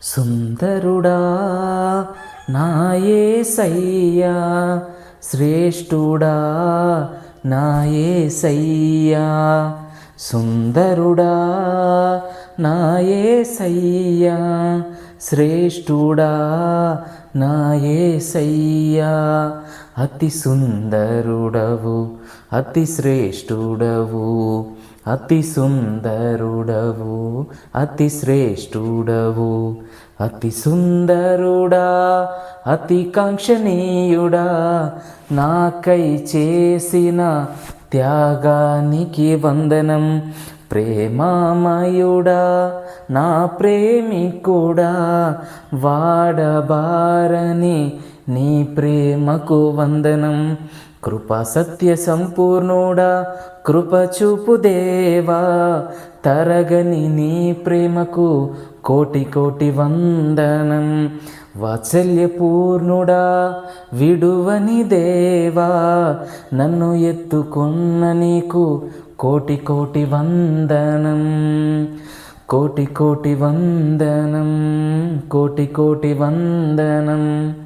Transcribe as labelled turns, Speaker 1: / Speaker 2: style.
Speaker 1: సుందరుడా నా యేసయ్యా, శ్రేష్ఠుడా నా యేసయ్యా, సుందరుడా నా యేసయ్యా, శ్రేష్ఠుడా నా యేసయ్యా, అతి సుందరుడవు అతి శ్రేష్ఠుడవు, అతి సుందరుడవు అతి శ్రేష్ఠుడవు, అతి సుందరుడా అతి కాంక్షణీయుడా, నాకై చేసిన త్యాగానికి వందనం. ప్రేమామయుడా నా ప్రేమికుడా, వాడబారని నీ ప్రేమకు వందనం. కృపా సత్య సంపూర్ణుడా, కృప చూపు దేవా, తరగని నీ ప్రేమకు కోటి కోటి వందనం. వాత్సల్యపూర్ణుడా విడువని దేవా, నన్ను ఎత్తుకున్న నీకు కోటి కోటి వందనం. కోటి కోటి వందనం, కోటి కోటి వందనం.